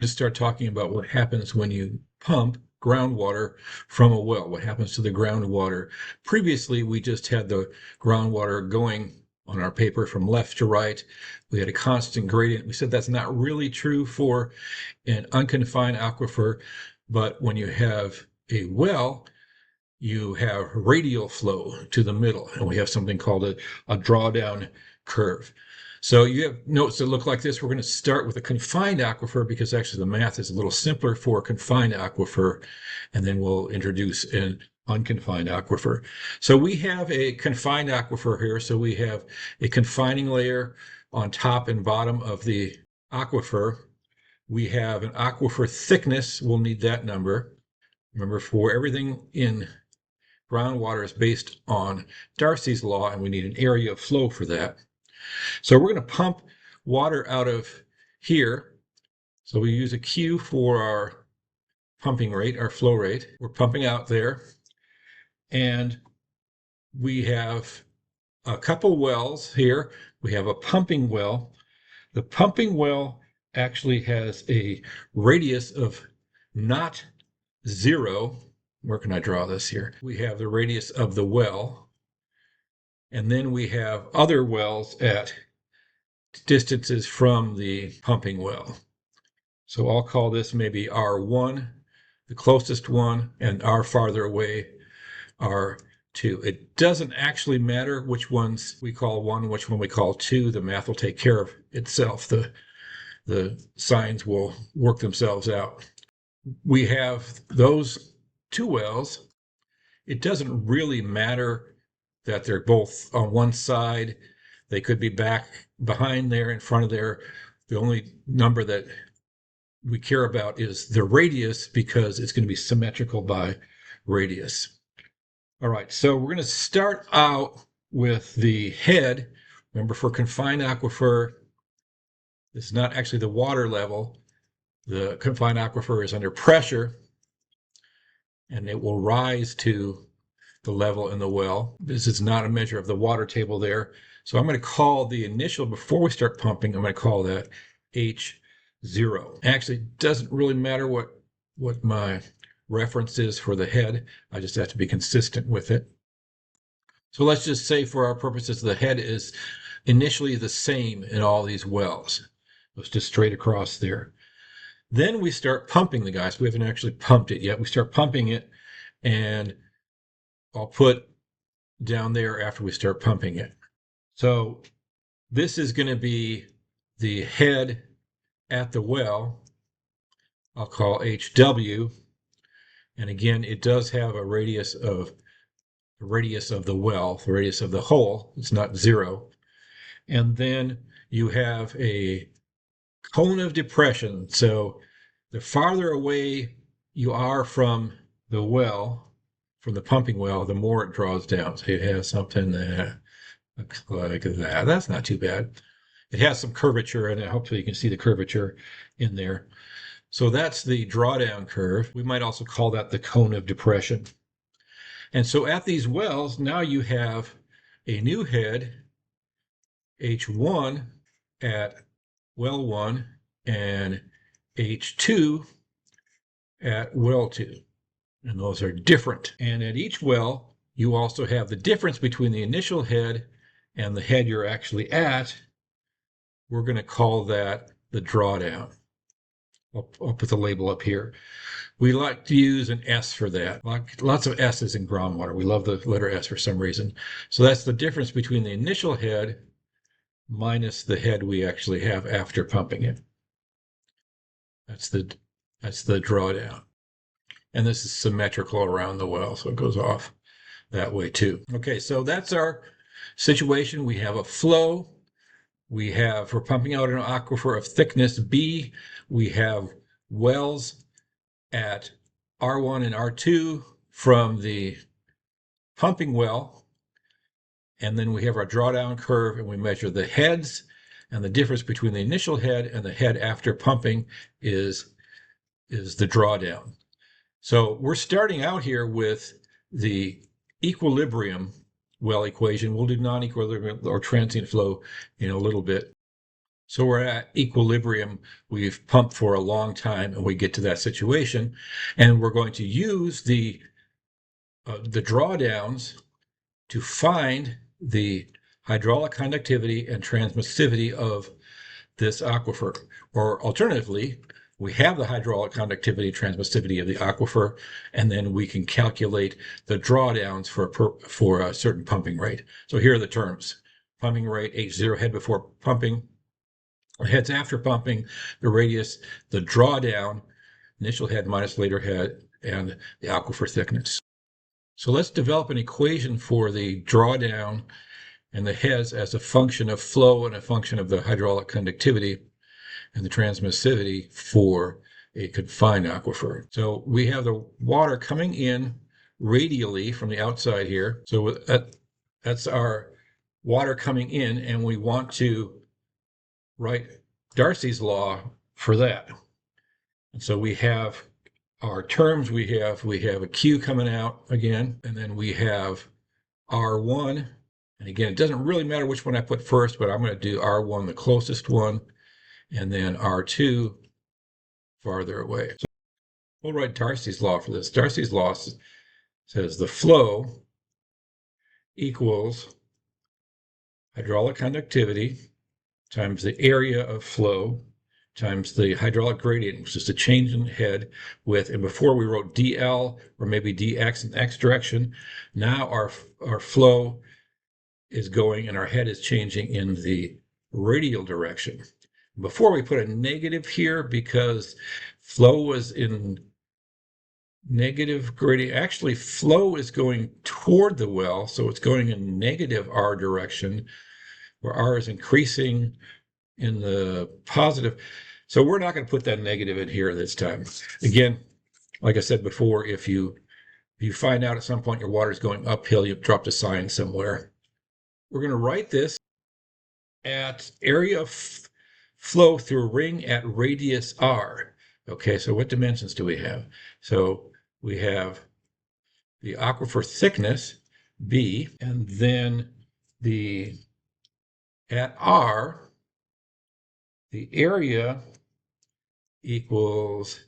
To start talking about what happens when you pump groundwater from a well. What happens to the groundwater? Previously, we just had the groundwater going on our paper from left to right. We had a constant gradient. We said that's not really true for an unconfined aquifer, but when you have a well, you have radial flow to the middle, and we have something called a drawdown curve. So you have notes that look like this. We're going to start with a confined aquifer because actually the math is a little simpler for a confined aquifer, and then we'll introduce an unconfined aquifer. So we have a confined aquifer here. So we have a confining layer on top and bottom of the aquifer. We have an aquifer thickness. We'll need that number. Remember, for everything in groundwater is based on Darcy's law, and we need an area of flow for that. So we're going to pump water out of here. So we use a Q for our pumping rate, our flow rate. We're pumping out there. And we have a couple wells here. We have a pumping well. The pumping well actually has a radius of not 0. Where can I draw this here? We have the radius of the well. And then we have other wells at distances from the pumping well. So I'll call this maybe R1, the closest one, and R farther away, R2. It doesn't actually matter which ones we call 1, which one we call 2. The math will take care of itself. The signs will work themselves out. We have those 2 wells. It doesn't really matter that they're both on one side. They could be back behind there, in front of there. The only number that we care about is the radius because it's going to be symmetrical by radius. All right, so we're going to start out with the head. Remember, for confined aquifer, this is not actually the water level. The confined aquifer is under pressure, and it will rise to the level in the well. This is not a measure of the water table there. So I'm going to call the initial, before we start pumping, I'm going to call that H0. Actually, it doesn't really matter what my reference is for the head. I just have to be consistent with it. So let's just say for our purposes, the head is initially the same in all these wells. It's just straight across there. Then we start pumping the guys. We haven't actually pumped it yet. We start pumping it, and I'll put down there after we start pumping it. So this is going to be the head at the well. I'll call HW. And again, it does have a radius of the well, the radius of the hole. It's not 0. And then you have a cone of depression. So the farther away you are from the well, from the pumping well, the more it draws down. So you have something that looks like that. That's not too bad. It has some curvature in it. Hopefully you can see the curvature in there. So that's the drawdown curve. We might also call that the cone of depression. And so at these wells, now you have a new head, H1 at well 1 and H2 at well 2. And those are different. And at each well, you also have the difference between the initial head and the head you're actually at. We're going to call that the drawdown. I'll put the label up here. We like to use an S for that. Lots of S's in groundwater. We love the letter S for some reason. So that's the difference between the initial head minus the head we actually have after pumping it. That's the drawdown. And this is symmetrical around the well, so it goes off that way too. Okay, so that's our situation. We have a flow. We're pumping out an aquifer of thickness B. We have wells at R1 and R2 from the pumping well. And then we have our drawdown curve, and we measure the heads. And the difference between the initial head and the head after pumping is the drawdown. So we're starting out here with the equilibrium well equation. We'll do non-equilibrium or transient flow in a little bit. So we're at equilibrium. We've pumped for a long time and we get to that situation, and we're going to use the drawdowns to find the hydraulic conductivity and transmissivity of this aquifer. Or alternatively, we have the hydraulic conductivity and transmissivity of the aquifer, and then we can calculate the drawdowns for a certain pumping rate. So here are the terms. Pumping rate, H0 head before pumping, heads after pumping, the radius, the drawdown, initial head minus later head, and the aquifer thickness. So let's develop an equation for the drawdown and the heads as a function of flow and a function of the hydraulic conductivity and the transmissivity for a confined aquifer. So we have the water coming in radially from the outside here. So that's our water coming in, and we want to write Darcy's law for that. And so we have our terms. We have a Q coming out again, and then we have R1. And again, it doesn't really matter which one I put first, but I'm going to do R1, the closest one, and then R2 farther away. So we'll write Darcy's law for this. Darcy's law says the flow equals hydraulic conductivity times the area of flow times the hydraulic gradient, which is the change in head width. And before we wrote dl or maybe dx in x direction. Now our flow is going and our head is changing in the radial direction. Before we put a negative here because flow was in negative gradient. Actually, flow is going toward the well, so it's going in negative r direction, where r is increasing in the positive. So we're not going to put that negative in here this time. Again, like I said before, if you find out at some point your water is going uphill, you've dropped a sign somewhere. We're going to write this at area of flow through a ring at radius r. Okay, so what dimensions do we have? So we have the aquifer thickness, b, and then at r, the area equals,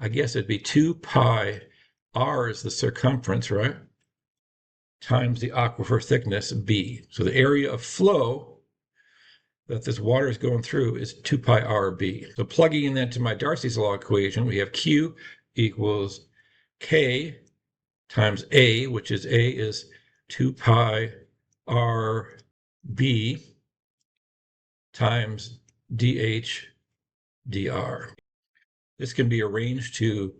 I guess it'd be 2 pi, r is the circumference, right? Times the aquifer thickness, b. So the area of flow that this water is going through is 2 pi rb. So plugging in that to my Darcy's law equation, we have Q equals K times A, which is A is 2 pi rb times dH dr. This can be arranged to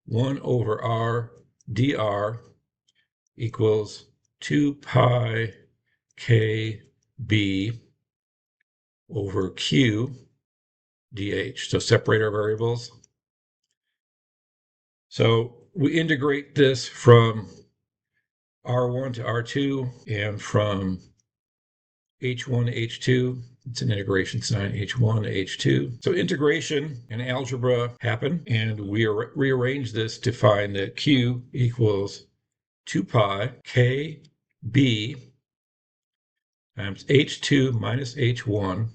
1 over r dr equals 2 pi kb over q dH. So separate our variables. So we integrate this from R1 to R2 and from H1 to H2. It's an integration sign, H1 to H2. So integration and algebra happen, and we rearrange this to find that Q equals 2 pi kb times H2 minus H1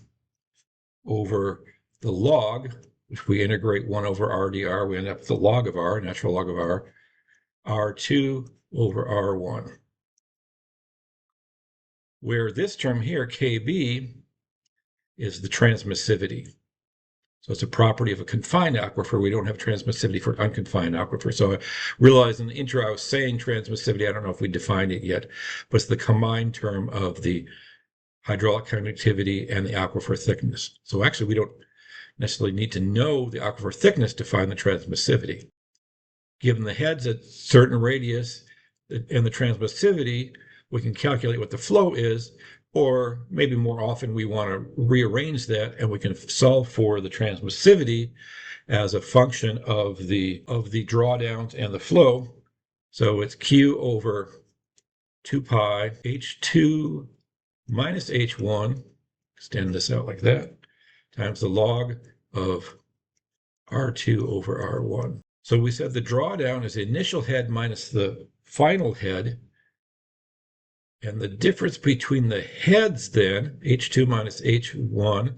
over the log, which we integrate 1 over r dr, we end up with the log of r, natural log of r, r2 over r1. Where this term here, kb, is the transmissivity. So it's a property of a confined aquifer. We don't have transmissivity for unconfined aquifer. So I realized in the intro I was saying transmissivity. I don't know if we defined it yet, but it's the combined term of the hydraulic conductivity and the aquifer thickness. So actually we don't necessarily need to know the aquifer thickness to find the transmissivity. Given the heads at certain radius and the transmissivity, we can calculate what the flow is, or maybe more often we want to rearrange that and we can solve for the transmissivity as a function of the drawdowns and the flow. So it's Q over 2 pi H2 minus H1, extend this out like that, times the log of R2 over R1. So we said the drawdown is the initial head minus the final head. And the difference between the heads then, H2 minus H1,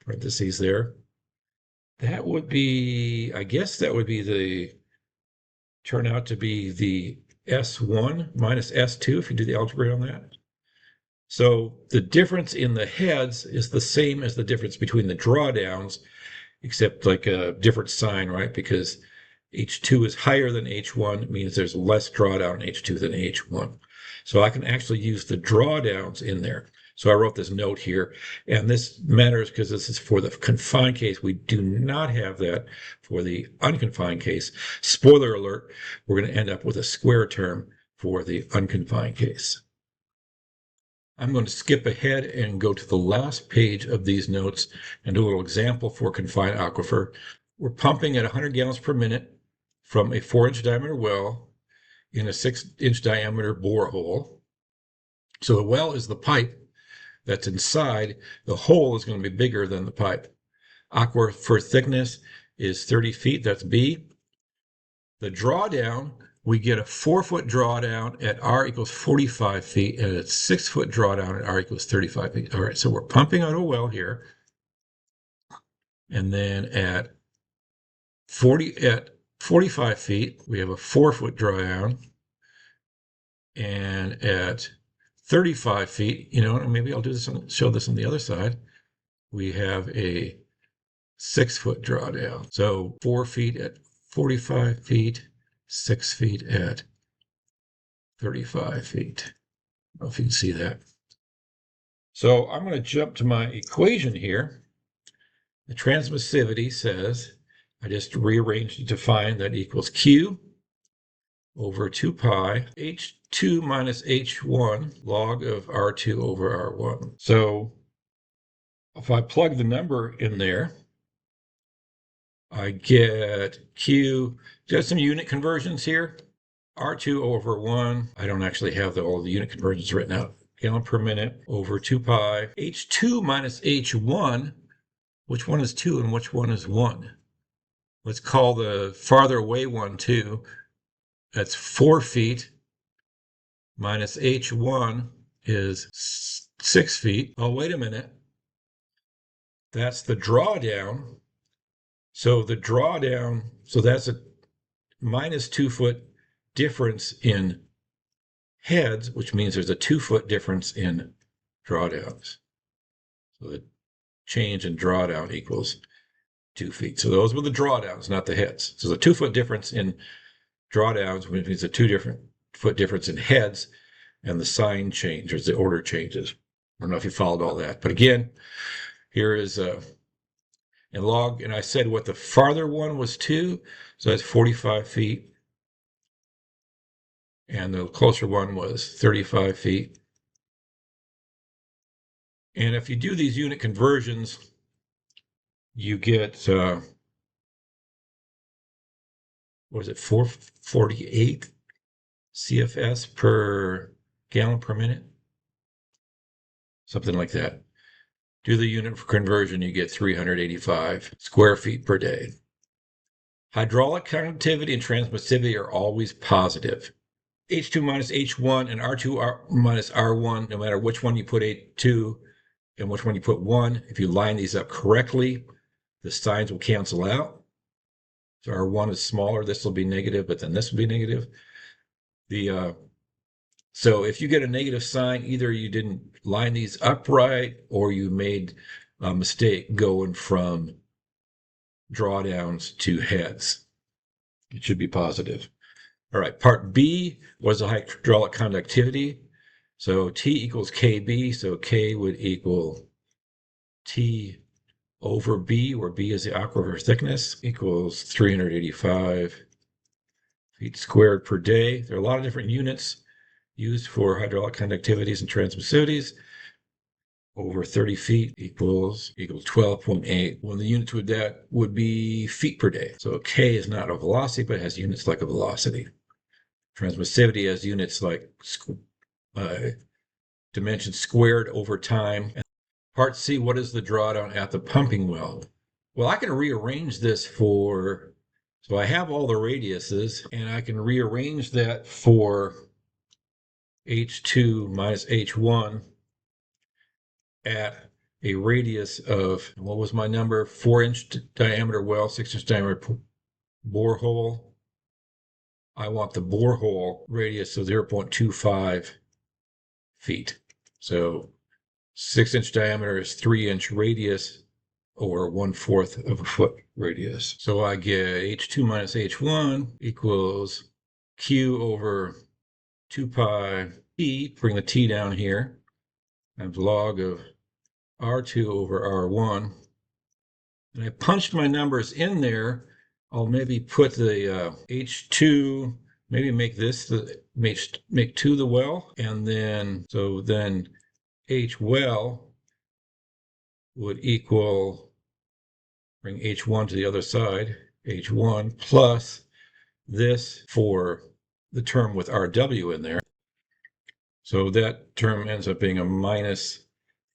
parentheses there. That would be, I guess that would be turn out to be the S1 minus S2 if you do the algebra on that. So the difference in the heads is the same as the difference between the drawdowns, except like a different sign, right? Because H2 is higher than H1, means there's less drawdown in H2 than H1. So I can actually use the drawdowns in there. So I wrote this note here, and this matters because this is for the confined case. We do not have that for the unconfined case. Spoiler alert, we're going to end up with a square term for the unconfined case. I'm going to skip ahead and go to the last page of these notes and do a little example for confined aquifer. We're pumping at 100 gallons per minute from a 4-inch diameter well in a 6-inch diameter borehole. So the well is the pipe that's inside. The hole is going to be bigger than the pipe. Aquifer thickness is 30 feet, that's B. The drawdown, we get a 4-foot drawdown at R equals 45 feet and a 6-foot drawdown at R equals 35 feet. All right, so we're pumping out a well here. And then at 45 feet, we have a 4-foot drawdown. And at 35 feet, maybe I'll do this show this on the other side. We have a 6-foot drawdown. So 4 feet at 45 feet, 6 feet at 35 feet. I don't know if you can see that. So I'm going to jump to my equation here. The transmissivity says, I just rearranged it to find that equals Q over 2 pi H2 minus H1 log of R2 over R1. So if I plug the number in there, I get Q, just some unit conversions here. R2 over 1, I don't actually have all the unit conversions written out. Gallon per minute over 2 pi. H2 minus H1, which one is 2 and which one is 1? Let's call the farther away one 2. That's 4 feet minus H1 is 6 feet. Oh, wait a minute. That's the drawdown. So the drawdown, so that's a minus 2-foot difference in heads, which means there's a 2-foot difference in drawdowns. So the change in drawdown equals 2 feet. So those were the drawdowns, not the heads. So the 2-foot difference in drawdowns, which means a 2-foot difference in heads, and the sign changes, the order changes. I don't know if you followed all that, but again, here is in log, and I said what the farther one was 2, so that's 45 feet. And the closer one was 35 feet. And if you do these unit conversions, you get, what is it, 448 CFS per gallon per minute? Something like that. Do the unit conversion, you get 385 square feet per day. Hydraulic conductivity and transmissivity are always positive. H2 minus H1 and R2 minus R1, no matter which one you put H2 and which one you put 1, if you line these up correctly, the signs will cancel out. So R1 is smaller, this will be negative, but then this will be negative. So if you get a negative sign, either you didn't line these up right or you made a mistake going from drawdowns to heads. It should be positive. All right, part B was the hydraulic conductivity. So T equals KB, so K would equal T over B, where B is the aquifer thickness, equals 385 feet squared per day. There are a lot of different units used for hydraulic conductivities and transmissivities. Over 30 feet equals 12.8. One of the units with that would be feet per day. So K is not a velocity, but it has units like a velocity. Transmissivity has units like dimensions squared over time. Part C, what is the drawdown at the pumping well? Well, I can rearrange this so I have all the radiuses, and I can rearrange that for H2 minus H1 at a radius of, what was my number? 4-inch diameter well, 6-inch diameter borehole. I want the borehole radius of 0.25 feet. So 6-inch diameter is 3-inch radius, or 1/4 of a foot radius. So I get H2 minus H1 equals Q over 2 pi T, bring the T down here, times log of R2 over R1. And I punched my numbers in there. I'll maybe put the H2, maybe make this make 2 the well, and then H well would equal, bring H1 to the other side, H1 plus this for the term with RW in there. So that term ends up being a minus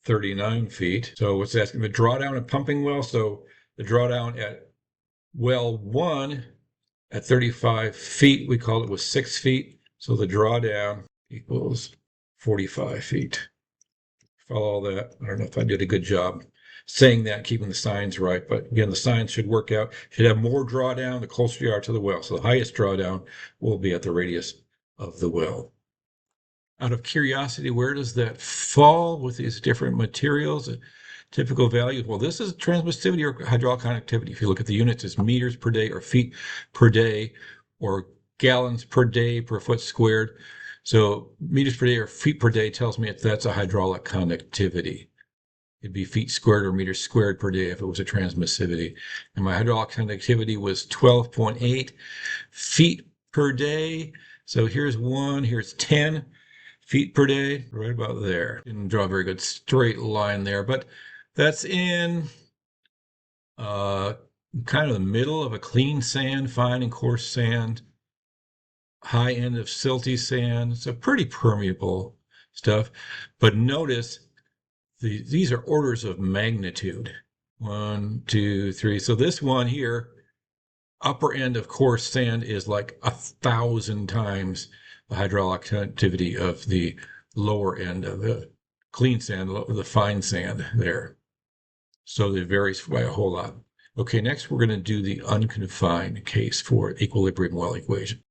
39 feet. So what's asking the drawdown at pumping well? So the drawdown at well 1 at 35 feet, we call it, was 6 feet. So the drawdown equals 45 feet. Follow all that. I don't know if I did a good job saying that, keeping the signs right, but again, the signs should work out. Should have more drawdown the closer you are to the well. So the highest drawdown will be at the radius of the well. Out of curiosity, where does that fall with these different materials? Typical values. Well, this is transmissivity or hydraulic conductivity. If you look at the units, it's meters per day or feet per day or gallons per day per foot squared. So meters per day or feet per day tells me if that's a hydraulic conductivity. It'd be feet squared or meters squared per day if it was a transmissivity. And my hydraulic conductivity was 12.8 feet per day. So here's 1, here's 10 feet per day, right about there. Didn't draw a very good straight line there, but that's in kind of the middle of a clean sand, fine and coarse sand, high end of silty sand. It's a pretty permeable stuff. But notice these are orders of magnitude. 1, 2, 3. So this one here, upper end of coarse sand, is like 1,000 times the hydraulic conductivity of the lower end of the clean sand, the fine sand there. So it varies by a whole lot. Okay, next we're going to do the unconfined case for equilibrium well equation.